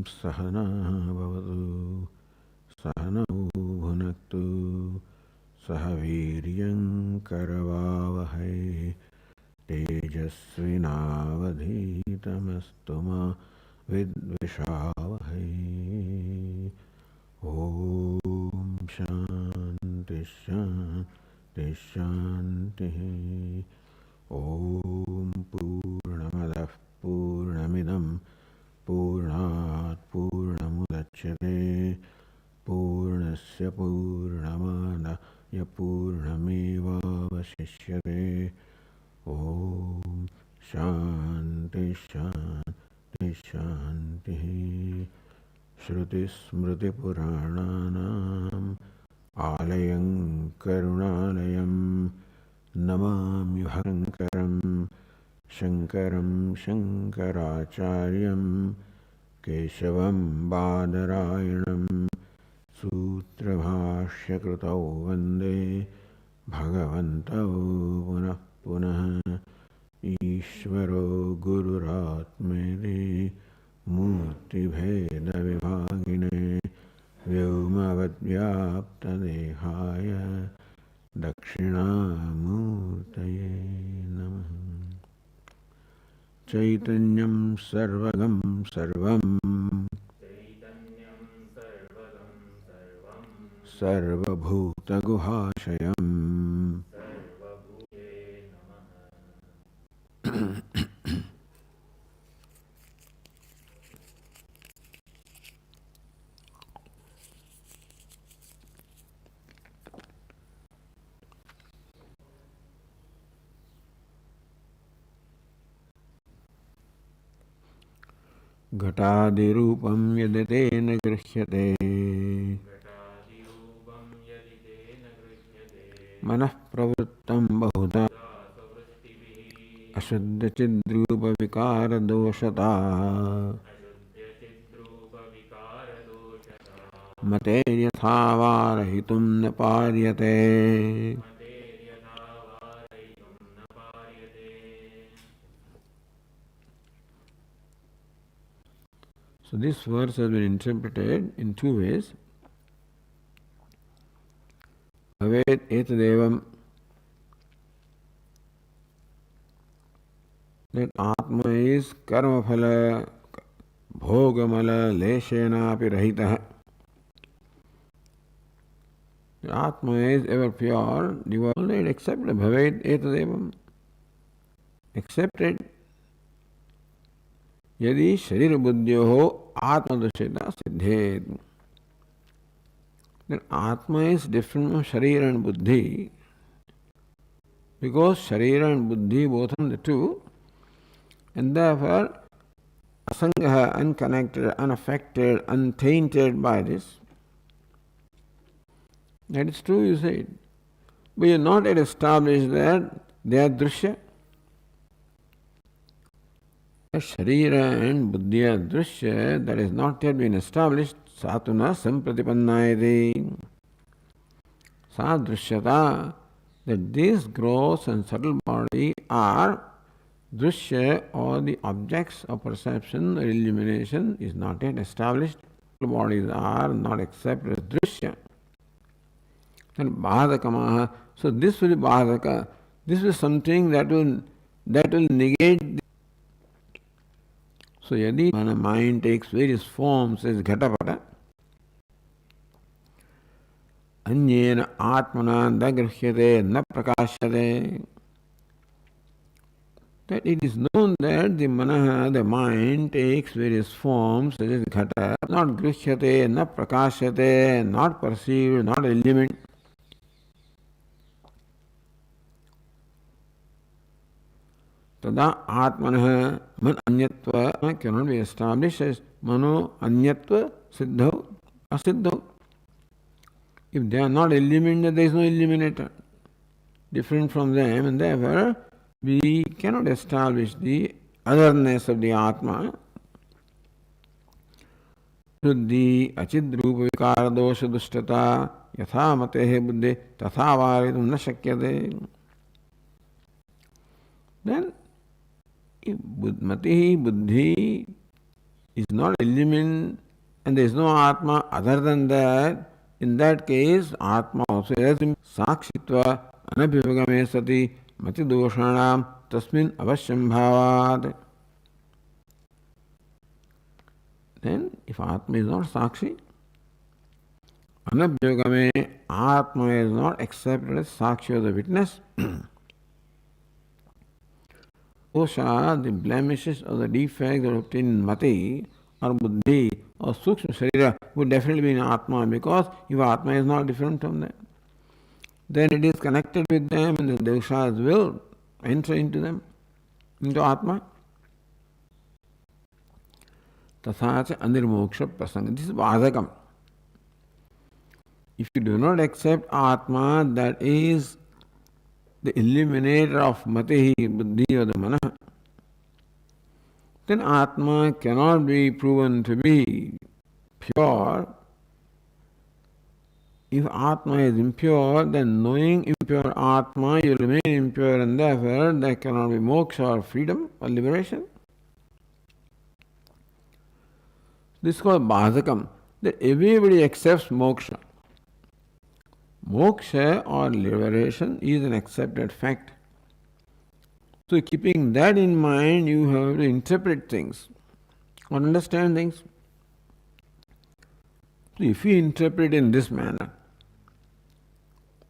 सहना भवतु सहनौ भुनक्तु सह वीर्यं करवावहै तेजस्विनावधीतमस्तु मा विद्विषावहै। ओम शांति शांति शांति। ओम पूर्णमदः पूर्णमिदं पूर्णात् पूर्णमुदच्यते पूर्णस्य पूर्णमादाय पूर्णमेवावशिष्यते। ओम शांति शांति शांति। श्रुतिस्मृतिपुराणानाम् आलयं करुणालयं नमाम्युहङ्करं शङ्करं शङ्कराचार्यं केशवं बादरायणं सूत्रभाष्यकृतौ वन्दे भगवन्तौ पुनः पुनः। ईश्वरो गुरुरात्मेति मूर्तिभेदविभागिने व्योमवद्व्याप्तदेहाय दक्षिणामूर्तये नमः। चैतन्यं सर्वगं सर्वं सर्वभूतगुहाशयम् घटादिरूपं यदि तेन गृह्यते मनः प्रवृत्तं बहुधा अशुद्धचिद्रूपविकारदोषता मतेर्यथा वारयितुं न पार्यते। So this verse has been interpreted in two ways. Bhavet etadevam, that Atma is karma phala bhogamala leshena api rahitah. Atma is ever pure, devoted, accepted. Bhavet etadevam, accepted. यदि शरीर बुद्धियो आत्मदुषिता सिद्धेत, then Atma is different from Sharira and Buddhi, because Sharira and Buddhi both are the two, and therefore asangha, unconnected, unaffected, untainted by this. That is true, you said, but you are not yet established that they are drishya. Sharira and Buddhiya Drishya, that is not yet been established, Satuna Sampratipannayati. Sadrishyata, that this gross and subtle body are Drishya, or the objects of perception or illumination, is not yet established. Bodies are not accepted as Drishya. And Bhadakamaha, so this will be Bhadaka. This is something that will negate. So yadi mind takes various forms as ghatapata, anyena atmana dagrihyate na prakashyate, that it is known that the manaha, the mind, takes various forms such as ghata, not grihyate, na prakashyate, not perceived, not illumined. Tada atmanah man anyatva cannot be established as mano anyatva siddho asiddho. If they are not illuminated, there is no illuminator different from them, and therefore we cannot establish the otherness of the Atma. Shuddhi achidrupa vikara dosha dushtata yatha matehe buddhe tatha varitum na shakyate. Then if matihi buddhi is not illumined and there is no Atma other than that, in that case, Atma also is Sakshitva Anabhivagame Sati Mati Doshanam Tasmin Avashyam Bhavat. Then, if Atma is not Sakshi, Anabhyogame, Atma is not accepted as Sakshi or the witness. Dosha, the blemishes or the defects that obtain in Mati or Buddhi or Sukshma Sharira would definitely be in Atma, because if Atma is not different from them, then it is connected with them and the doshas will enter into them, into Atma. Tathacha Anirmoksha Prasanga. This is Vazakam. If you do not accept Atma, that is the illuminator of Mati, Buddhi or the Mana, then Atma cannot be proven to be pure. If Atma is impure, then knowing impure Atma, you remain impure, and therefore there cannot be moksha or freedom or liberation. This is called Bhazakam, that everybody accepts moksha. Moksha or liberation is an accepted fact. So, keeping that in mind, you have to interpret things or understand things. So, if you interpret in this manner,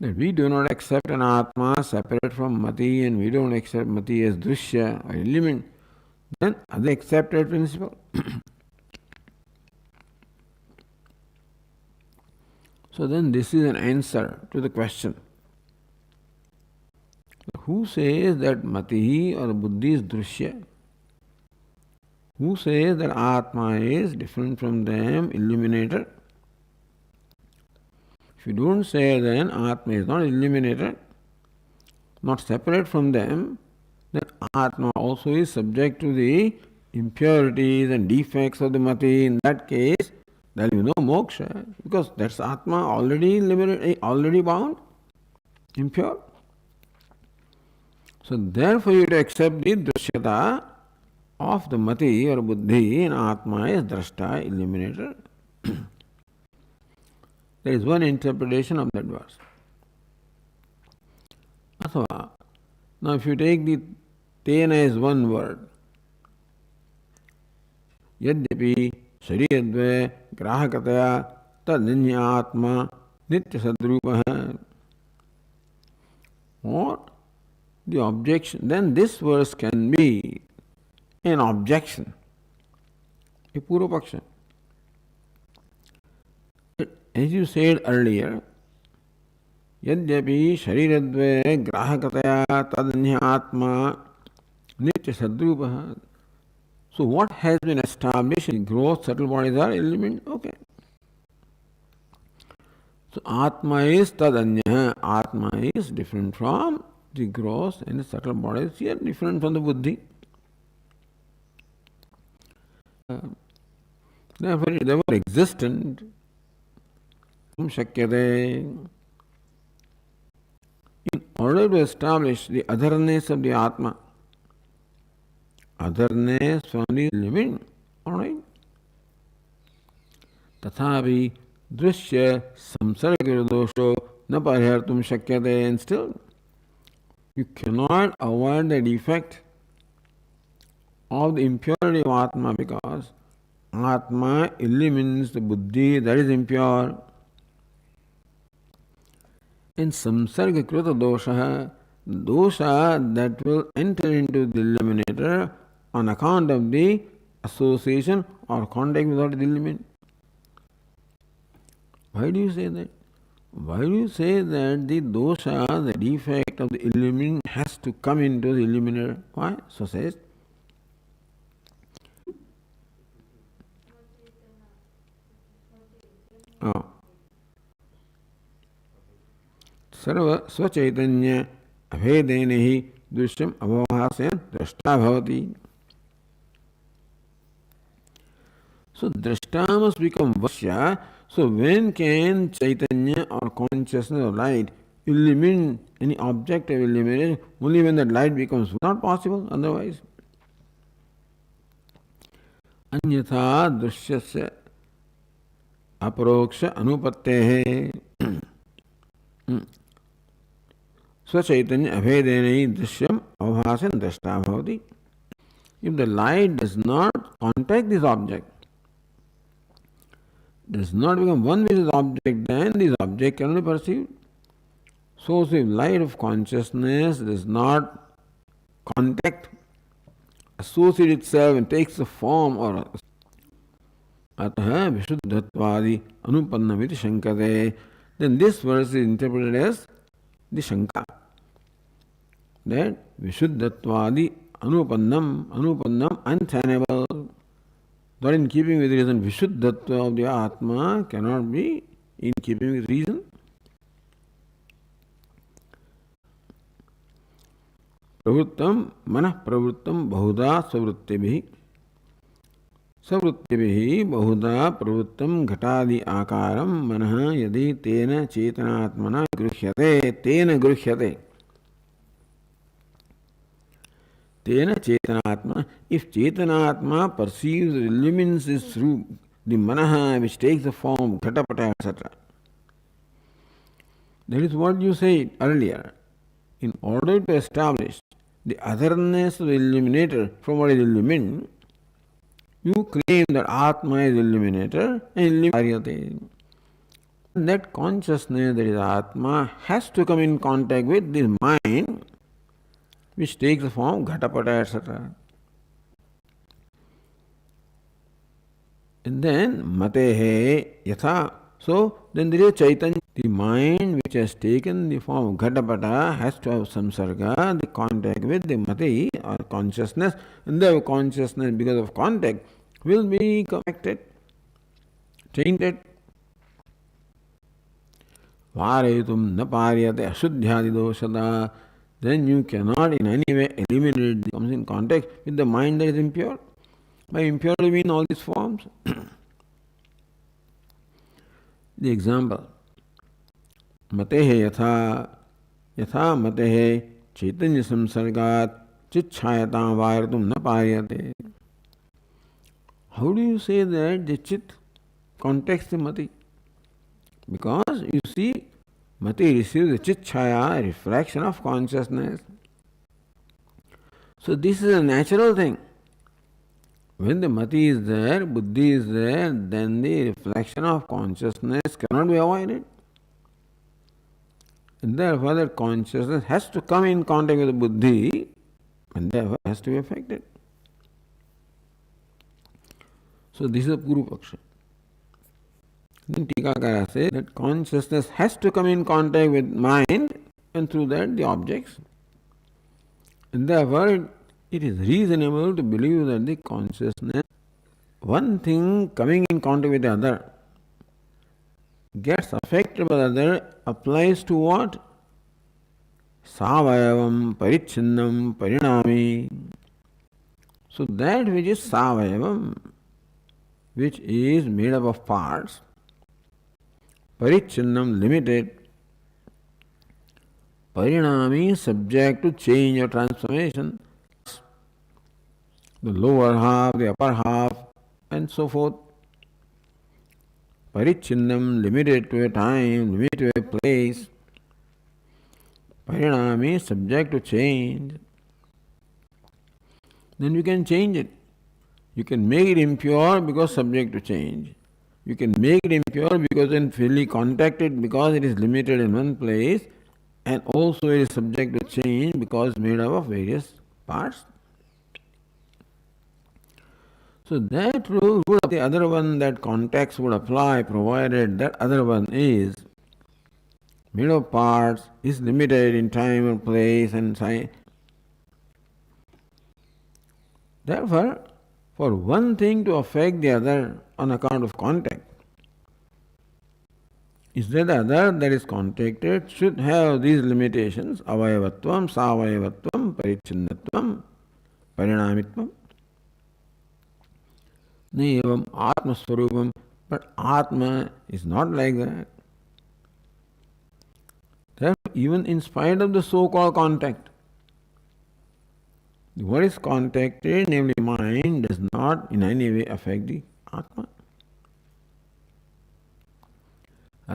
that we do not accept an Atma separate from Mati and we don't accept Mati as Drishya or element, then other accepted principle. So then this is an answer to the question. Who says that Mati or Buddhi is Drishya? Who says that Atma is different from them, illuminated? If you don't say then Atma is not illuminated, not separate from them, then Atma also is subject to the impurities and defects of the Mati. In that case, there will be no moksha, because that's Atma already liberated, already bound, impure. So therefore you have to accept the drishyata of the Mati or Buddhi, and Atma is drashta, illuminated. There is one interpretation of that verse. Athava. Now if you take the tena as one word, yadyapi shariradve grahakataya tadanya atma nitya sadrupaha, or the objection, then this verse can be an objection, a Purvapaksha. As you said earlier, yadyapi shariradve grahakataya tadanya atma nitya sadrupaha. So what has been established in gross subtle bodies are element? Okay. So Atma is tadanya. Atma is different from the gross and the subtle bodies, here different from the Buddhi. Therefore it is ever existent. In order to establish the otherness of the Atma, otherness from the living, alright? Tathavi drishya samsarga dosho na parihartum shakyate, and still you cannot avoid the defect of the impurity of Atma, because Atma illumines the Buddhi that is impure. And samsarga krita dosha, dosha that will enter into the illuminator on account of the association or contact without the illuminate. Why do you say that? Why do you say that the dosha, the defect of the illuminate, has to come into the illuminator? Why? So says. Oh. Sarva svachaitanya abhedene hi drishyam abhavasyan drashta bhavati. So drashta must become vasya. So when can Chaitanya or consciousness or light illumine any object of illumination? Only when that light becomes not possible, otherwise. अन्यथा दृश्यस्य अपरोक्ष अनुपत्तेः स्वचैतन्य अभेदेन ही दृश्यम अवभासन दृष्टा भवति. If the light does not contact this object, does not become one with this object, then this object cannot be perceived. So if light of consciousness does not contact, associate itself and takes the form or atah vishuddhattvadi anupannamiti shankate, then this verse is interpreted as the shanka. That vishuddhattvadi anupannam untenable. Not in keeping with reason. Vishuddhatva of the Atma cannot be in keeping with reason. Pravrittam manah pravrittam bahuda savrittibhi. Savrittibhi bahuda pravrittam ghatadi akaram manah yadi tena chetanatmana gruhyate tena gruhyate. Tena chetanatma. If chetanatma perceives or illumines is through the manaha which takes the form ghatapata, etc. That is what you said earlier. In order to establish the otherness of the illuminator from what is illumined, you claim that Atma is illuminator and illuminate. That consciousness, that is Atma, has to come in contact with this mind which takes the form ghatapata, etc. And then matehe yatha. So then there is chaitanya. The mind which has taken the form of ghatapata has to have samsarga, the contact with the mati or consciousness, and the consciousness because of contact will be connected, tainted. Varetum na paryate ashuddhyadi doshada. Then you cannot in any way eliminate the comes in contact with the mind that is impure. By impure we mean all these forms. The example. Matehe yatha matehe chaitanya samsargat chitchayatam vairatum na paryate. How do you say that the chit contacts the mati? Because you see, mati receives the chitchaya, refraction of consciousness. So this is a natural thing. When the mati is there, buddhi is there, then the reflection of consciousness cannot be avoided. And therefore that consciousness has to come in contact with the buddhi and therefore has to be affected. So this is a Purva-paksha. Then Tikakara says that consciousness has to come in contact with mind and through that the objects. And therefore it is reasonable to believe that the consciousness, one thing coming in contact with the other, gets affected by the other, applies to what? Savayavam, Parichinnam, Parinami. So that which is Savayavam, which is made up of parts, Parichinnam, limited, Parinami, subject to change or transformation, the lower half, the upper half, and so forth. Parichinnam, limited to a time, limited to a place. Parinami, subject to change. Then you can change it. You can make it impure because subject to change. You can make it impure because then fully contacted because it is limited in one place, and also it is subject to change because it is made up of various parts. So that rule would, the other one, that contacts would apply provided that other one is made of parts, is limited in time or place and size. Therefore, for one thing to affect the other on account of contact, is that the other that is contacted should have these limitations: avayavatvam, savayavatvam, parichinnatvam, parinamitvam. Nevam Atma Swarupam, but Atma is not like that. Therefore, even in spite of the so-called contact, What is contacted, namely mind, does not in any way affect the Atma.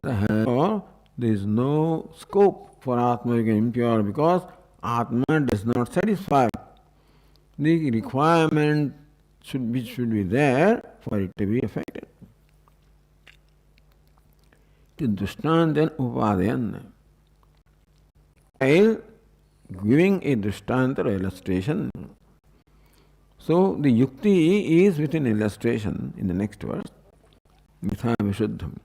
Therefore, there is no scope for Atma to become impure because Atma does not satisfy the requirement which should be there for it to be affected. To Drishtanta and Upadayan. While giving a Drishtanta or illustration, so the Yukti is with an illustration in the next verse. Yatha Vishuddham.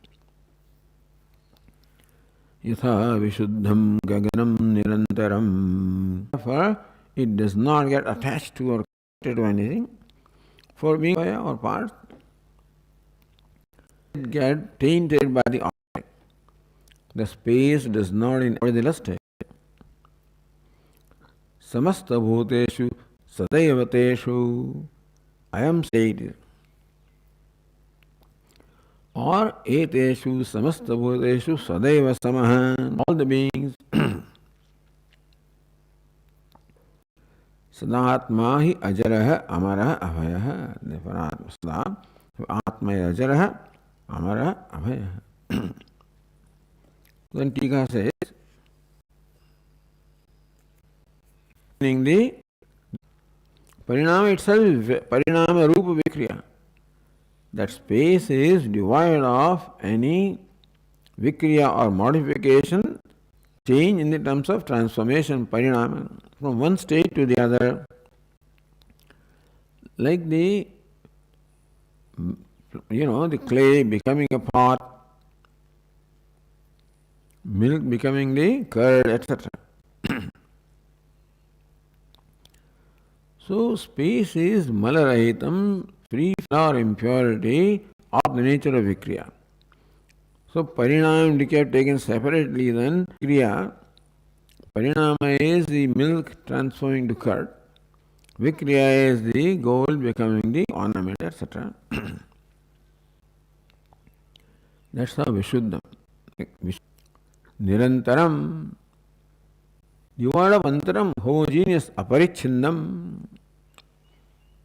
Yatha Vishuddham Gaganam Nirantaram. Therefore, it does not get attached to or connected to anything for being or part. It gets tainted by the object. The space does not in the illustrate. Samasta bhuteshu sadaivateshu ayam stated. Or eteshu samasta bhuteshu sadaiva samaha. All the beings. Sadatma hi ajaraha amaraha abhayaha. Therefore, Atma Atma is ajaraha amaraha abhayaha. Then Tika says, the Parinama itself is Parinama Rupa Vikriya. That space is devoid of any Vikriya or modification, change in the terms of transformation, Parinama, from one state to the other. Like the clay becoming a pot, milk becoming the curd, etc. So, space is malarahitam, free from impurity of the nature of Vikriya. So, Parinama and decay taken separately, then Kriya. Parinama is the milk transforming to curd. Vikriya is the gold becoming the ornament, etc. That's how Vishuddham. Nirantaram. The word of Antaram, homogeneous, aparichindam.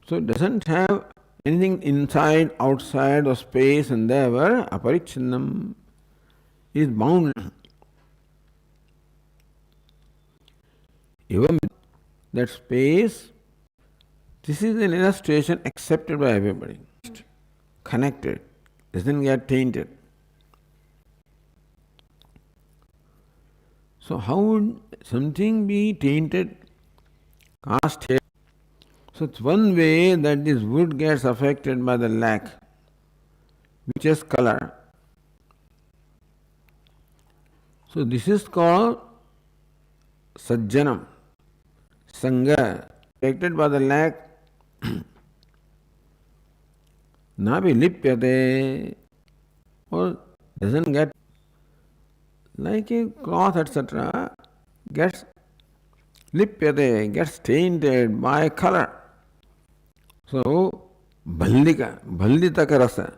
So it doesn't have anything inside, outside, or space, and there were aparichindam is bound. Even that space, this is an illustration accepted by everybody. Connected, doesn't get tainted. So how would something be tainted, cast here? So it's one way that this wood gets affected by the lack, which is color. So this is called sajjanam, sangha, affected by the lack. Nabi lipyate, or doesn't get, like a cloth, etc., gets lipyate, gets tainted by color. So, bhalditaka rasa.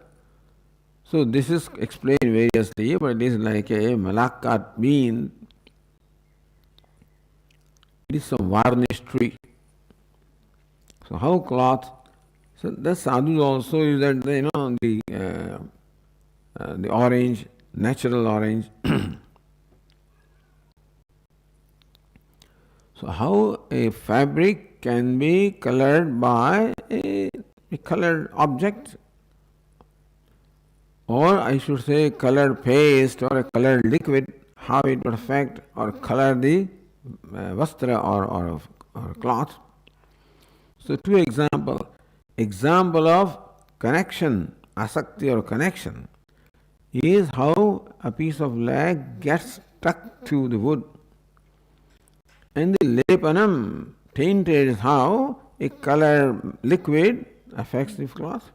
So, this is explained variously, but it is like a malakkat bean. It is some varnished tree. So, how cloth? So, the sadhus also use that, the orange, natural orange. So, how a fabric can be colored by a colored object, or I should say colored paste or a colored liquid, how it would affect or color the vastra or cloth. So, two examples. Example of connection, asakti or connection, is how a piece of lag gets stuck to the wood. And the lepanam, tainted, is how a color liquid affects the cloth.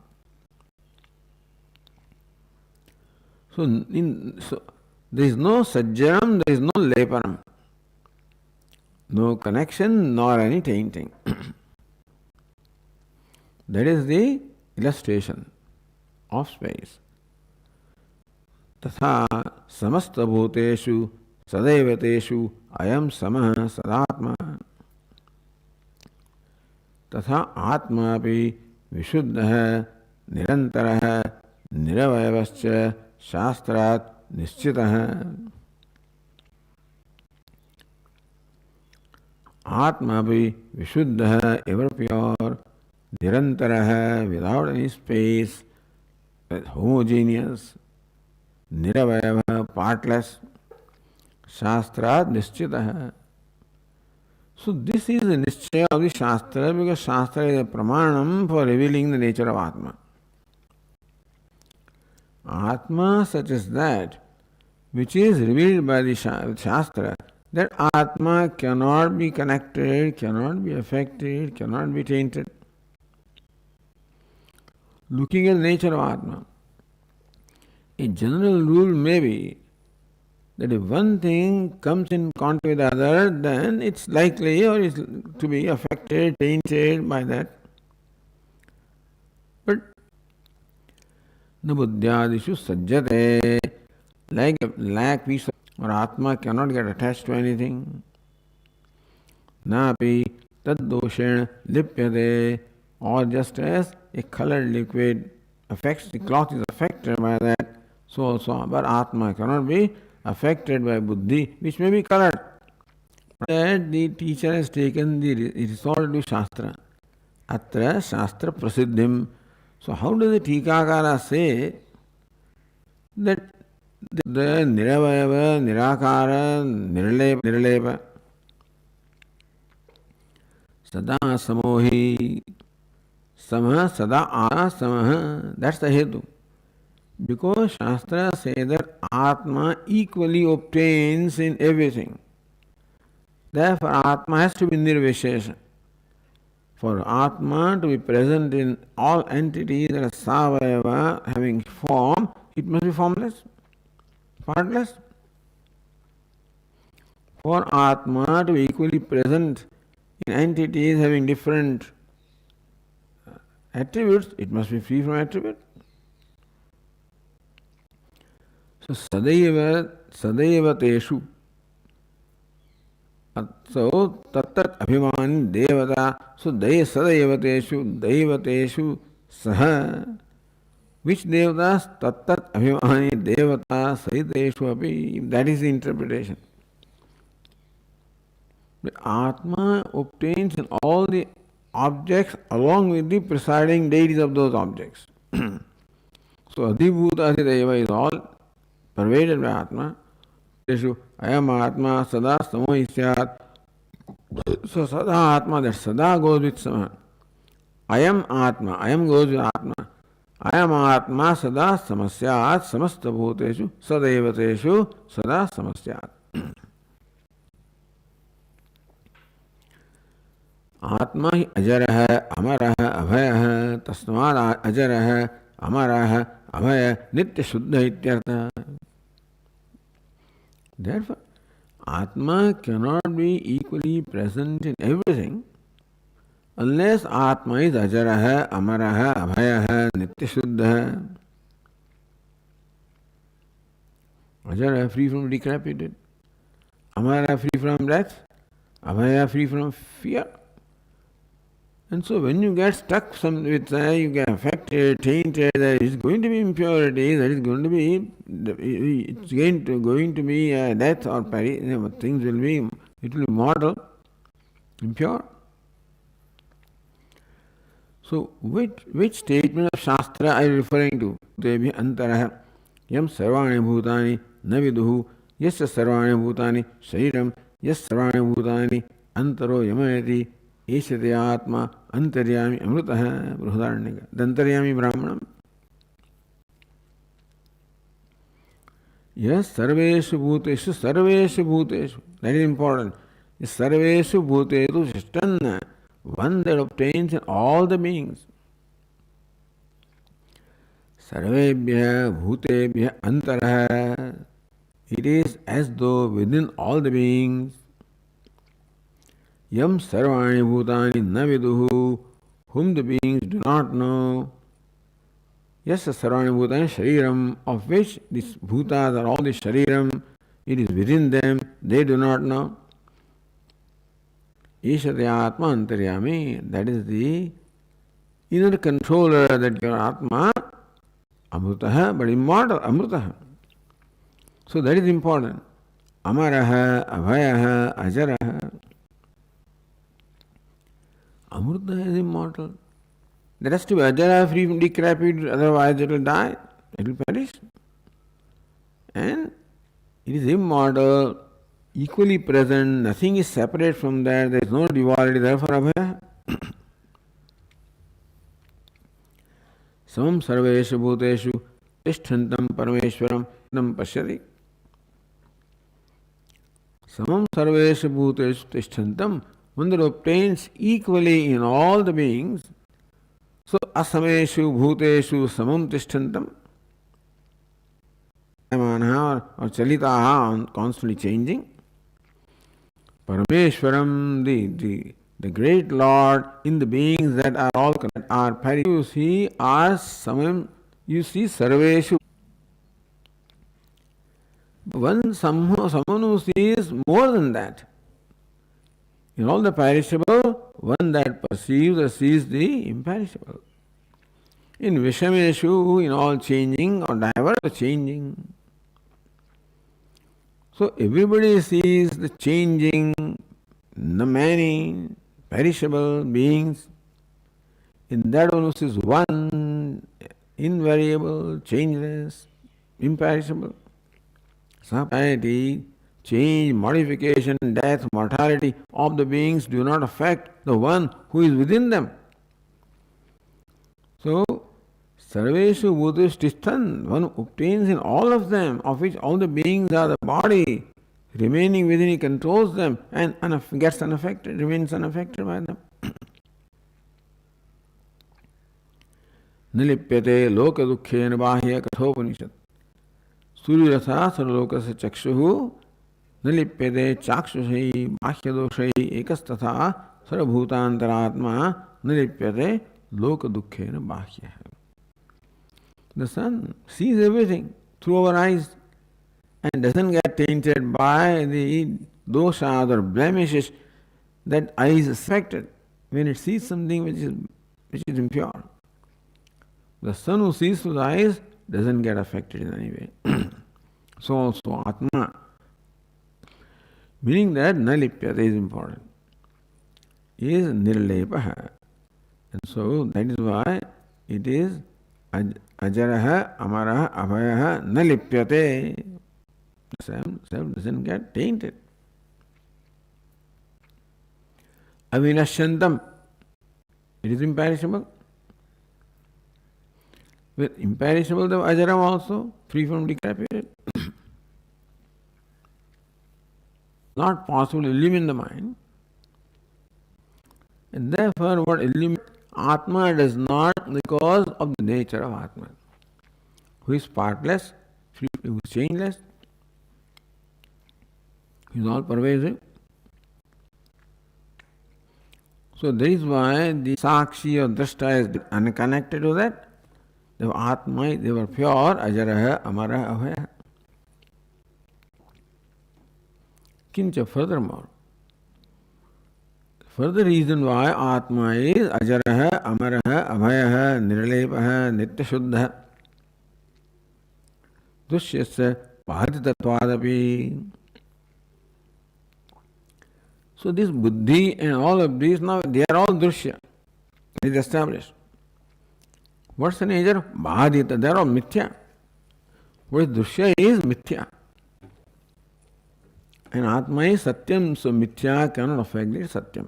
So there is no sajjanam, there is no lepanam. No connection nor any tainting. That is the illustration of space. Tatha samasta bhuteshu sadaivateshu ayam samah sadatma. तथा आत्मा भी विशुद्ध है, निरंतर है, निरवयवश्च शास्त्रात् निश्चित है. आत्मा भी विशुद्ध है, एवर प्योर, निरंतर है, विदाउट एनी स्पेस, होमोजीनियस, निरवयव, पार्टलेस, शास्त्रात् निश्चित है. So this is the nischaya of the Shastra, because Shastra is a pramanam for revealing the nature of Atma. Atma such as that, which is revealed by the Shastra, that Atma cannot be connected, cannot be affected, cannot be tainted. Looking at the nature of Atma, a general rule may be that if one thing comes in contact with the other, then it's likely or is to be affected, tainted by that. But na buddhyadishu sajjate, like a black piece of or Atma cannot get attached to anything. Napi tad doshen lipyate, or just as a colored liquid affects, the cloth is affected by that, so also, but Atma cannot be affected by buddhi, which may be colored. That the teacher has taken the resort to Shastra. Atra Shastra Prasiddhim. So how does the Tikakara say that the Niravayava, Nirakara, Nirlepa, Sada Samohi, Samah Sada Ara Samah, that's the Hetu. Because Shastra says that Atma equally obtains in everything. Therefore, Atma has to be nirvishesha. For Atma to be present in all entities that are savayava, having form, it must be formless, partless. For Atma to be equally present in entities having different attributes, it must be free from attribute. So sadaiva teshu. So tattat abhimani devata. So sadaiva teshu saha. Which devatas? Tattat abhimani devata sahiteshu api. That is the interpretation. The Atma obtains in all the objects along with the presiding deities of those objects. So adhibhuta adhideva is all pervaded by Atma. Ayam Atma sada samohi syat. So sada Atma, that sada goes with sama. Ayam Atma, ayam goes with Atma. Ayam Atma sada samasyat samasta bhuteshu sadevateshu sada samasyat. आत्मा ही अजर है, अमर है, अभय है, तस्मात् अजर है, अमर है, अभय, नित्य शुद्ध इत्यर्थ. Therefore, Atma cannot be equally present in everything unless Atma is Ajara hai, Amara hai, Abhaya hai, Nitya Shuddha hai. Ajara free from decrepitude, Amara free from death, Abhaya free from fear. And so when you get stuck with you get affected, tainted, there is going to be impurity, there is going to be, it's going to be death or things will be, it will be mortal, impure. So which statement of Shastra are you referring to? Devi antaraha yam sarvani bhutani naviduhu yasya sarvani bhutani shariram yas sarvani bhutani antaro yamayati ईशते आत्मा अंतर्यामी अमृत है बृहदारण्य का दंतर्यामी ब्राह्मणम. यह सर्वेषु भूतेषु that is important. सर्वेषु भूतेषु शिष्टन, one that obtains in all the beings. सर्वेभ्यः भूतेभ्यः अंतरः, it is as though within all the beings. Yam sarvani bhutani na viduhu, whom the beings do not know. Yes, sarvani bhutani shariram, of which these bhutas are all the shariram, it is within them, they do not know. Ishate Atma Antaryami, that is the inner controller, that your Atma, Amrutaha, but immortal, Amrutaha. So that is important. Amaraha, Abhayaha, Ajaraha. Amrita is immortal. There has to be Ajara, free from decrepit, otherwise it will die, it will perish. And it is immortal, equally present, nothing is separate from that, there is no duality, therefore Abhaya. Samam sarveshu bhuteshu tishthantam parameshwaram nam pashyati. Samam sarveshu bhuteshu tishthantam, one that obtains equally in all the beings. So asameshu bhuteshu samam tishthantam. Or chalitaha, constantly changing. Parameshwaram, the great Lord in the beings that are all are pari. You see, are samam, you see sarveshu. Someone who sees more than that. In all the perishable, one that perceives or sees the imperishable. In Vishameshu, in all changing or diverse changing. So everybody sees the changing, the many perishable beings. In that one who sees one, invariable, changeless, imperishable. Society, change, modification, death, mortality of the beings do not affect the one who is within them. So, Sarveshu Bhuteshtisthan, one obtains in all of them, of which all the beings are the body, remaining within, he controls them and gets unaffected, remains unaffected by them. Nilipyate loka dukkhe nabahya kathopanishad. Suryasa sarlokasya chakshuhu nilipyate chakshushayi bahyadoshayi ekastatha sarabhutantaratma nilipyate loka dukkhe nabahya. The sun sees everything through our eyes and doesn't get tainted by the doshas or blemishes that eyes affected when it sees something which is impure. The sun who sees through the eyes doesn't get affected in any way. So also Atma, meaning that nalipyate is important, is nirlepaha. And so that is why it is Ajaraha, Amaraha, Abhayaha, Nalipyate. The self doesn't get tainted. Avinashyantam, it is imperishable. With imperishable, the Ajaram also, free from decrepitude. Not possible to illumine the mind. And therefore, what illumines Atma does not, because of the nature of Atma, who is partless, who is changeless, who is all pervasive. So that is why the Sakshi or Drashta is unconnected to that. The Atma, they were pure, Ajaraha, Amaraha, Abhaya. Kincha, furthermore, further reason why Atma is Ajaraha, Amaraha, Abhayaha, Nirlepaha, Nityashuddha, Dushyasya, Bhaditatvadapi. So this Buddhi and all of these now, they are all Drushya. It is established. What's the nature? Bhadita, they are all Mithya. What is Drushya is Mithya. And Atma is Satyam, so Mithya cannot affect it, Satyam.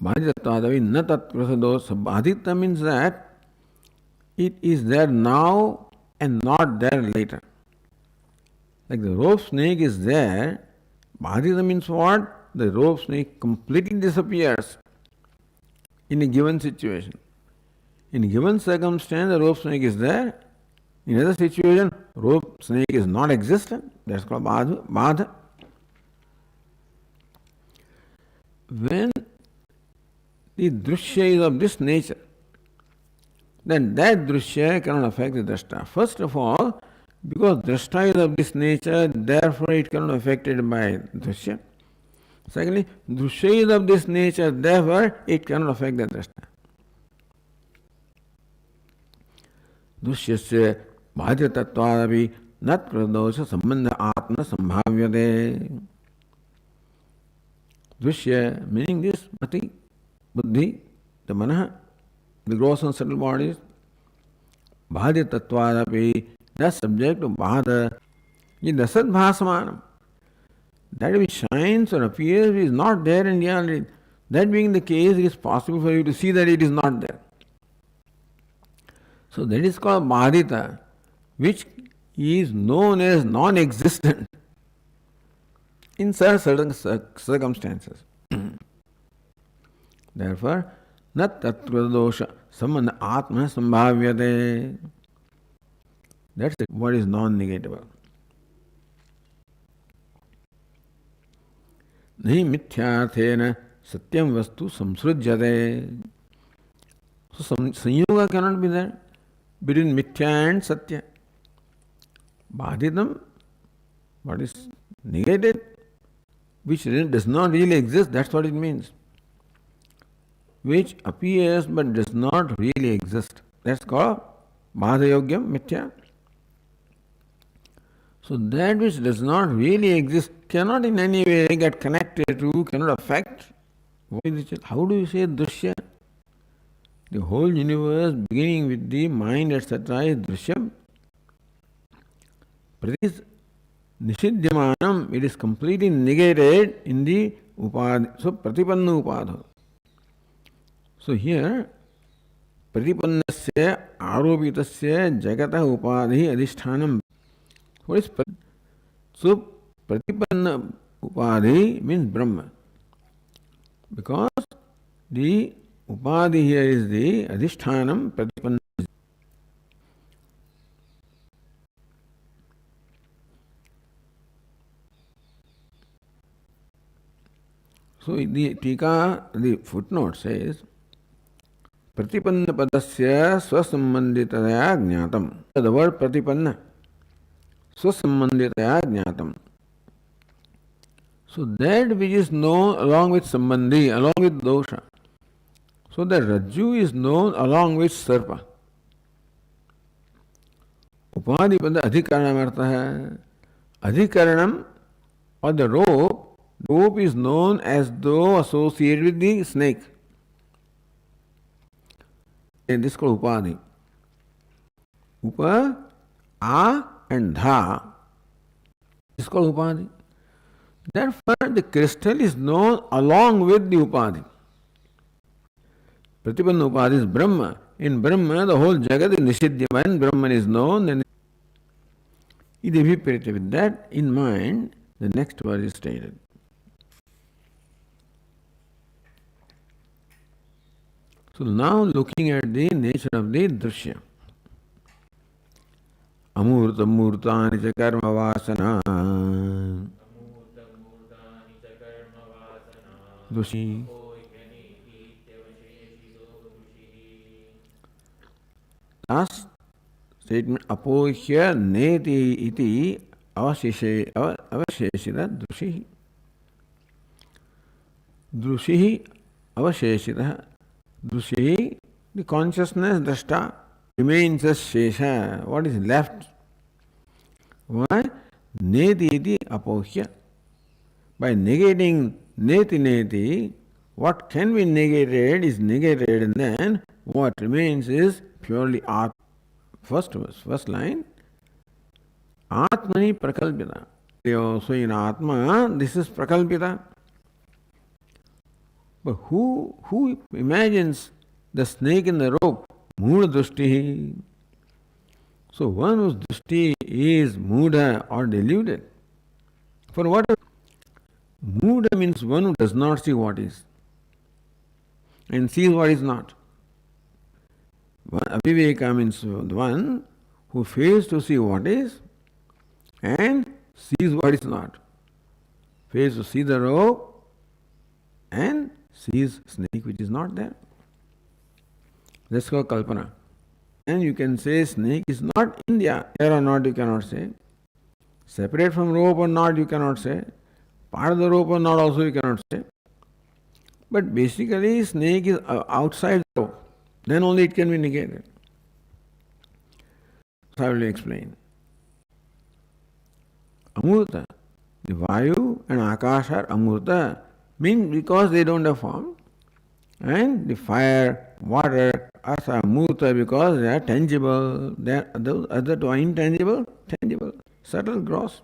Bhaditatvadapi, na tat prasado. So Bhadita means that it is there now and not there later. Like the rope snake is there, Bhadita means what? The rope snake completely disappears in a given situation. In a given circumstance, the rope snake is there. In another situation, rope snake is not existent. That's called Bhadha. When the Drushya is of this nature, then that Drushya cannot affect the Drashta. First of all, Because drashta is of this nature, therefore it cannot be affected by drishya. Secondly, drishya is of this nature, therefore it cannot affect the drashta. Drishyasya bhajatattvavi nat pradosha sambandha atma sambhavyate. Drishya, meaning this mati, buddhi, the manaha, the gross and subtle bodies, bhajatattvavi, that's subject to bhada, is dasat bhasamanam. That which shines or appears is not there in reality. That being the case, it is possible for you to see that it is not there. So that is called bhadita, which is known as non-existent in certain circumstances. Therefore, nat tattva dosha samana atma sambhavyate. That's what is non-negatable. Nahi mithyarthena satyam vastu samsrujyate. So samyoga cannot be there between mithya and satya. Bhaditam, what is negated, which does not really exist, that's what it means. Which appears but does not really exist. That's called bhadayogyam mithya. So that which does not really exist cannot in any way get connected to, cannot affect. How do you say drishya? The whole universe beginning with the mind etc. is drishyam. Pratis nishidhyamanam, it is completely negated in the upadhi. So pratipanna upadha. So here pratipannasya aropitasya jagata upadhi adhishthanam. What is so pratipanna upadhi means Brahma. Because the upadhi here is the adhishthanam pratipanna. So the tika, the footnote says Pratipanna padasya swasambanditaya jnatam. The word pratipanna, swasambanditaya jnatam. So that which is known along with sambandhi, along with dosha. So the rajju is known along with sarpa. Upadhi pada adhikaranam artha hai. Adhikaranam or the rope is known as though associated with the snake. And this is called upadhi. Upa, a and dha. This is called upadhi. Therefore, the crystal is known along with the upadhi. Pratipanna upadhi is Brahma. In Brahma, the whole Jagat is Nishidhyama and Brahman is known. And with that in mind, the next verse is stated. So now looking at the nature of the drishya. Amurta murtani cha karma vasana. Dushi. Last statement, apohya neti iti avasheshita drushihi. Drushihi avasheshita. Drushihi, the consciousness, drashta, remains as shesha. What is left? Why? Neti iti apohya. By negating neti, what can be negated is negated, and then what remains is purely Atma. First verse, first line. Atmani prakalpita. So in Atma, this is prakalpita. But who imagines the snake in the rope? Mudha drushti. So one whose drushti is mudha or deluded. For what? Mudha means one who does not see what is and sees what is not. Aviveka means one who fails to see what is and sees what is not. Fails to see the rope and sees snake which is not there. Let's go kalpana. And you can say snake is not India. There or not, you cannot say. Separate from rope or not, you cannot say. Part of the rope or not, also you cannot say. But basically, snake is outside the rope. Then only it can be negated. So I will explain. Amurta. The Vayu and Akash are Amurta. Means because they don't have form. And the fire, water, earth are Amurta because they are tangible. Those other two are intangible, tangible, subtle, gross.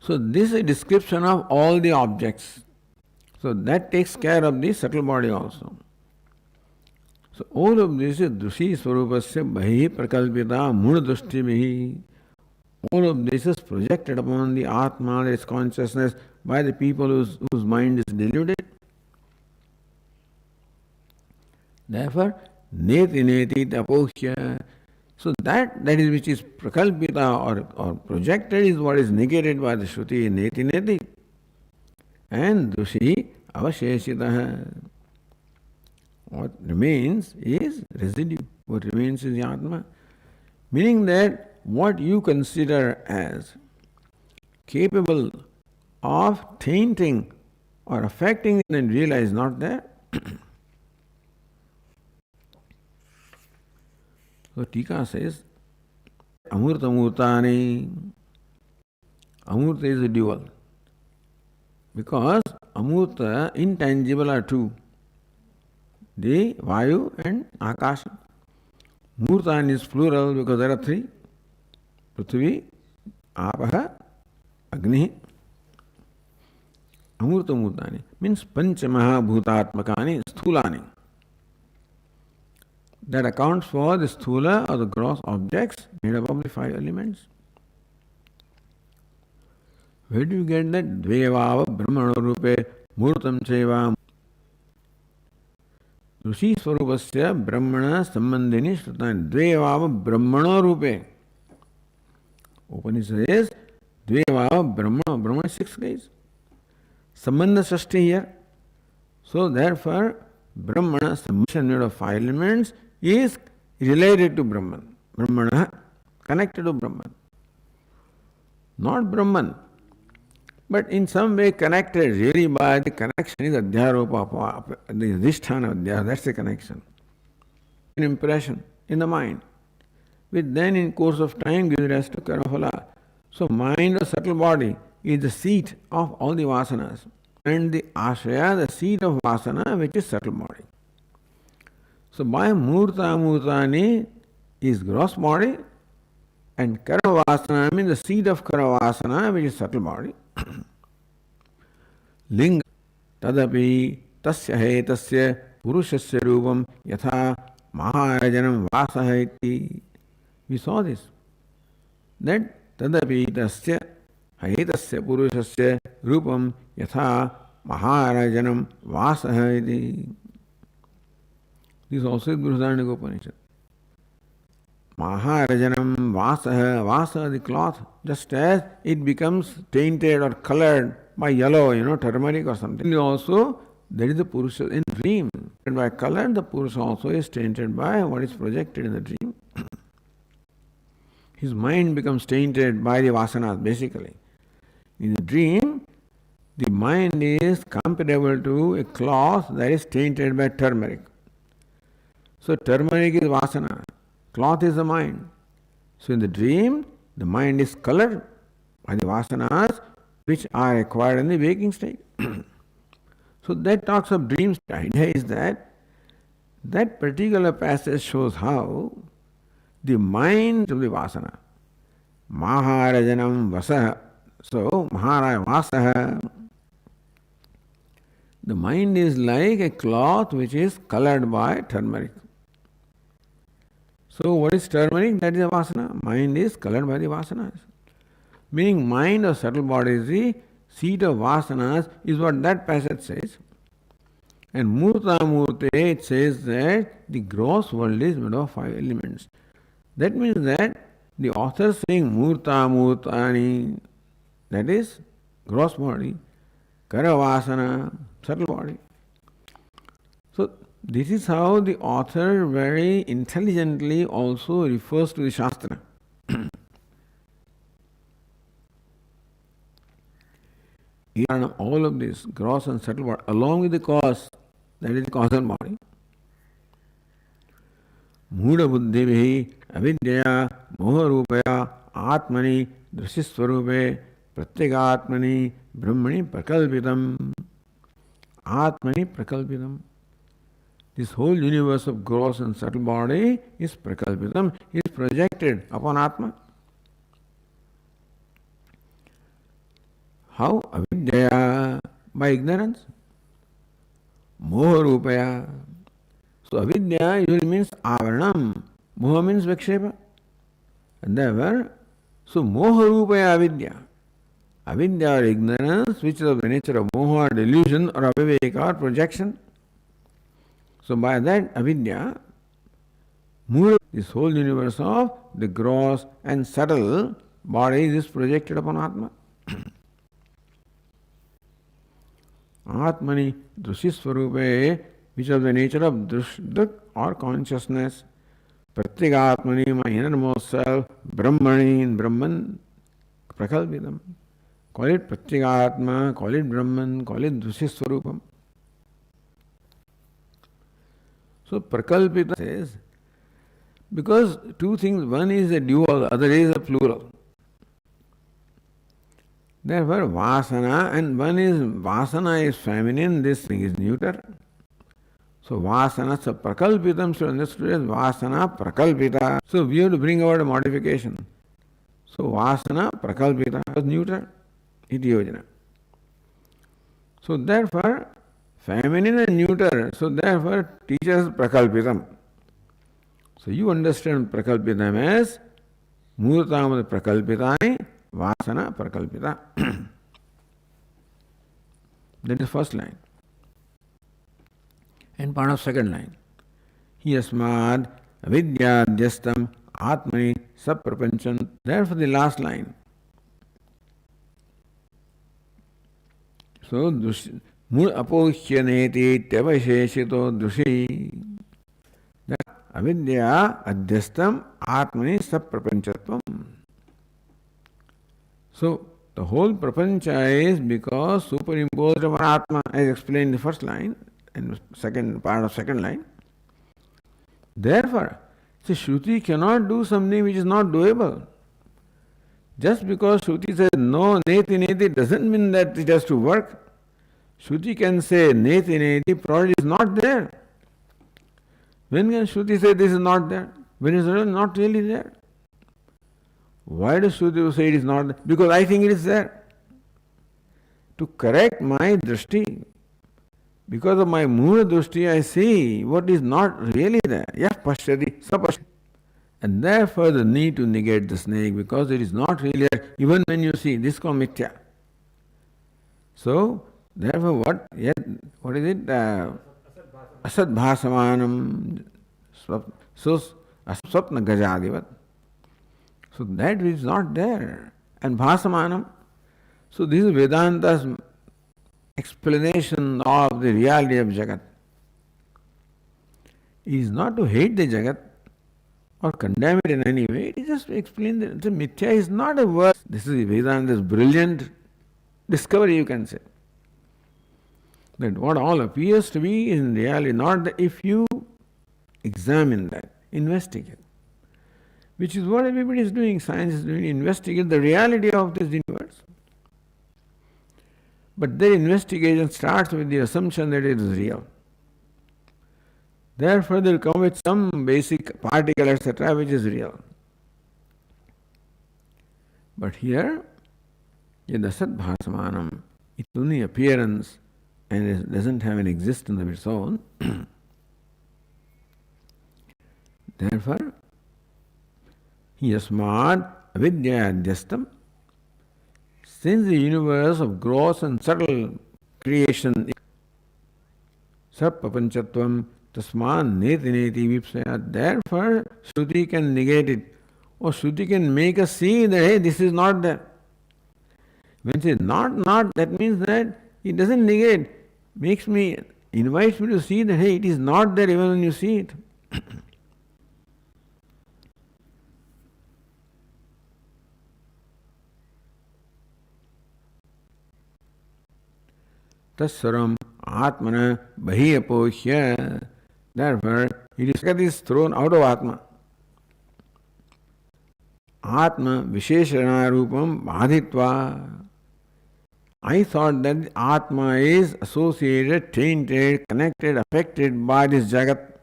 So this is a description of all the objects. So that takes care of the subtle body also. So all of this is Drushi Swarupasya Bhahi Prakalpita Mudrushti Bhi. All of this is projected upon the Atma, its consciousness, by the people whose mind is deluded. Therefore, neti neti tapohya. So that is which is prakalpita or projected is what is negated by the Shruti neti neti. And dushi avasheshitaha. What remains is residue. What remains is the Atma. Meaning that what you consider as capable of tainting or affecting and realize not there. So Tika says, Amurta Murtani. Amurta is a dual. Because Amurta, intangible are two. The Vayu and Akasha. Murtani is plural because there are three. Prithvi, Apaha, Agni. Amurta Murtani means Panchamaha Bhutatmakani Sthulani. That accounts for the sthula or the gross objects made up of the five elements. Where do you get that? Dvevava Brahmano Rupe Murtam Cheva Rushi Swarupasya Brahmana Sambandhini Shrutani Dvevava Brahmano Rupe. Upanishad says Dvevava Brahmana. Brahmana is 6 days. Sambandha Shashti here. So therefore, Brahmana, submission made of 5 elements, is related to Brahman. Brahmana, connected to Brahman. Not Brahman, but in some way connected really by the connection is Adhyaropa, the Adhisthana Adhyara, that's the connection. An impression in the mind, which then in course of time gives rise to Karmaphala. So mind or subtle body is the seat of all the vasanas. And the Ashraya, the seat of Vasana, which is subtle body. So by Murta Murtani is gross body, and Karavasana means the seat of Karavasana, which is subtle body. Linga Tadapi Tasya Hetasya Purushasya Rupam Yatha Maharajanam Vasaheti. We saw this. That Tadapi Tasya Hetasya Purushasya Rupam Yatha Maharajanam Vasaheti. This also is Brihadaranyaka Upanishad. Maharajanam Vasaha. Vasa, the cloth, just as it becomes tainted or colored by yellow, turmeric or something. And also, there is the Purusha in dream. And by color, the Purusha also is tainted by what is projected in the dream. His mind becomes tainted by the vasanas, basically. In the dream, the mind is comparable to a cloth that is tainted by turmeric. So turmeric is vasana, cloth is the mind. So in the dream, the mind is colored by the vasanas which are acquired in the waking state. So that talks of dreams. The idea is that that particular passage shows how the mind of the vasana, Maharajanam Vasaha. So Maharaja Vasaha. The mind is like a cloth which is colored by turmeric. So what is turmeric? That is a vasana. Mind is colored by the vasanas. Meaning mind or subtle body is the seat of vasanas is what that passage says. And Murta Murte, it says that the gross world is made of 5 elements. That means that the author saying Murta Murtani, that is gross body, Karavasana, subtle body. So This is how the author very intelligently also refers to the Shastra. All of this gross and subtle body, along with the cause, that is the causal body. Muda buddhivihi avidyaya moharupaya atmani drishiswarupe pratyagatmani brahmani prakalpitam. Atmani prakalpitam. This whole universe of gross and subtle body is prakalpitam, is projected upon Atma. How? Avidyaya, by ignorance. Moharupaya. So avidya usually means avaranam. Moha means vikshepa. And therefore, so moharupaya avidya. Avidya or ignorance, which is of the nature of moha, delusion, or aviveka or projection. So by that avidya, this whole universe of the gross and subtle bodies is projected upon Atma. Atmani drishiswarupe, which is of the nature of druk or consciousness. Pratyagatmani, my innermost self. Brahmani, in Brahman, prakalpitam. Call it Pratyagatma, call it Brahman, call it Drishiswarupam. So Prakalpita says, because two things, one is a dual, the other is a plural. Therefore, Vasana, and one is, Vasana is feminine, this thing is neuter. So Vasana, so Prakalpitam should understood as Vasana Prakalpita. So we have to bring about a modification. So Vasana Prakalpita was neuter, iti yojana. So therefore, feminine and neuter, so therefore teaches Prakalpitam. So you understand Prakalpitam as Murtamad Prakalpitani, Vasana Prakalpita. That is first line. And part of second line. Yasmad avidyadhyastam atmani saprapanchan. Therefore the last line. So mul apohyaneti tyavasheshito dushi. That avidya adhyastam atmani saprapanchatvam. So the whole prapancha is because superimposed over Atma, as explained in the first line and second part of second line. Therefore, see, Shruti cannot do something which is not doable. Just because Shruti says no, neti neti, doesn't mean that it has to work. Shruti can say neti neti, property is not there. When can Shruti say this is not there? When is it not really there? Why does Shruti say it is not there? Because I think it is there. To correct my drishti, because of my mula drishti, I see what is not really there. Yah pashyati sapashyati. And therefore the need to negate the snake, because it is not really there, even when you see. This is called mithya. So, therefore what is it? Asad bhasamanam. So, aswapna gajadivat. So that is not there. And bhasamanam. So this is Vedanta's explanation of the reality of Jagat. It is not to hate the Jagat or condemn it in any way. It is just to explain that the mithya is not a word. This is Vedanta's brilliant discovery, you can say. That what all appears to be is in reality not that. If you examine that, investigate, which is what everybody is doing, science is doing, investigate the reality of this universe. But their investigation starts with the assumption that it is real. Therefore, they will come with some basic particle, etc., which is real. But here, yadasat bhasamanam, it's only appearance and it doesn't have an existence of its own. Therefore, yasmad avidyadhyastam, since the universe of gross and subtle creation is sarpapanchatvam tasman neti neti vipsaya, therefore Shruti can negate it, or Shruti can make us see that hey, this is not there. When it says not, that means that it doesn't negate, makes me invites me to see that, hey, it is not there even when you see it. Tassaram Atmana Bahi Apohya. Therefore, it is thrown out of Atma. Atma Visheshana Rupam Badhitva. I thought that Atma is associated, tainted, connected, affected by this Jagat.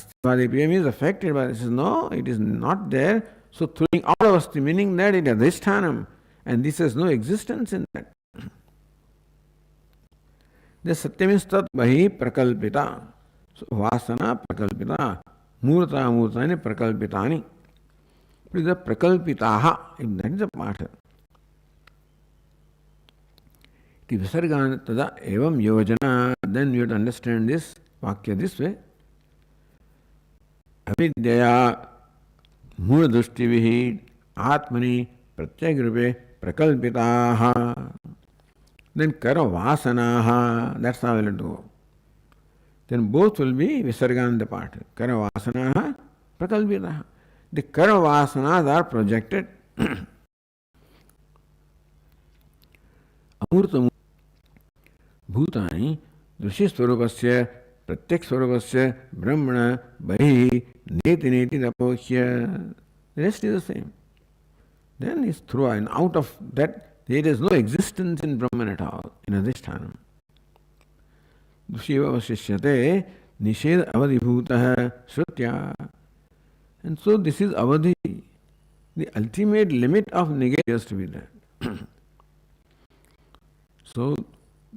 Astivadipiyam is affected by this. No, it is not there. So throwing out of Asti, meaning that it is Adhishtanam, and this has no existence in that. The Satya means tat bahi prakalpita. So vasana prakalpita. Murta murtani prakalpitani. It is the prakalpitaha. That is the part. The visargana tada evam yojana. Then you have to understand this vakya this way. Avidyaya muradushtivihi atmani pratyagrupe prakalpitaha. Then kara vasanaha. That's how we'll do. Then both will be visargana part. Kara vasanaha prakalpitaha. The kara vasanas are projected. Amurta Bhutani Drushi Swarupasya Pratyak Swarupasya Brahmana Bahi Neti Neti Napohya. The rest is the same. Then is through and out of that there is no existence in Brahman at all, in Adhishtanam. Dushiva Vasishyate Nished Avadhibhutaha Shrutya. And so this is Avadhi. The ultimate limit of negation has to be there. So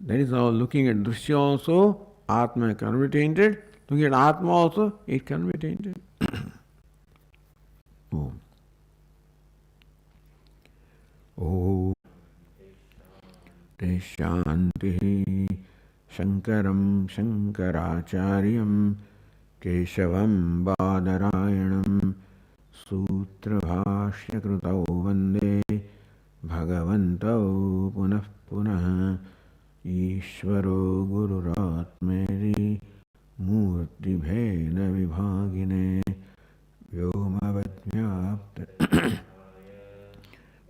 that is how looking at Drishya also, Atma can be tainted. Looking at Atma also, it can be tainted. Om. Om. Shanti Shankaram Shankaracharyam Keshavam Badarayanam Sutra Bhashya Krutau Vande Bhagavantau Punah Punah Ishvaro Gururatmeri Murti Bheda Vibhagine Vyomavadvyapta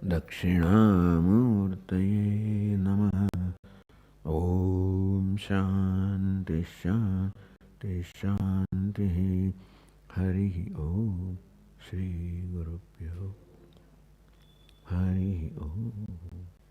Dakshinamurtaye Namaha. Om Shanti Shanti Shanti. Hari Om. Shri Guru Pyo. Hari Om.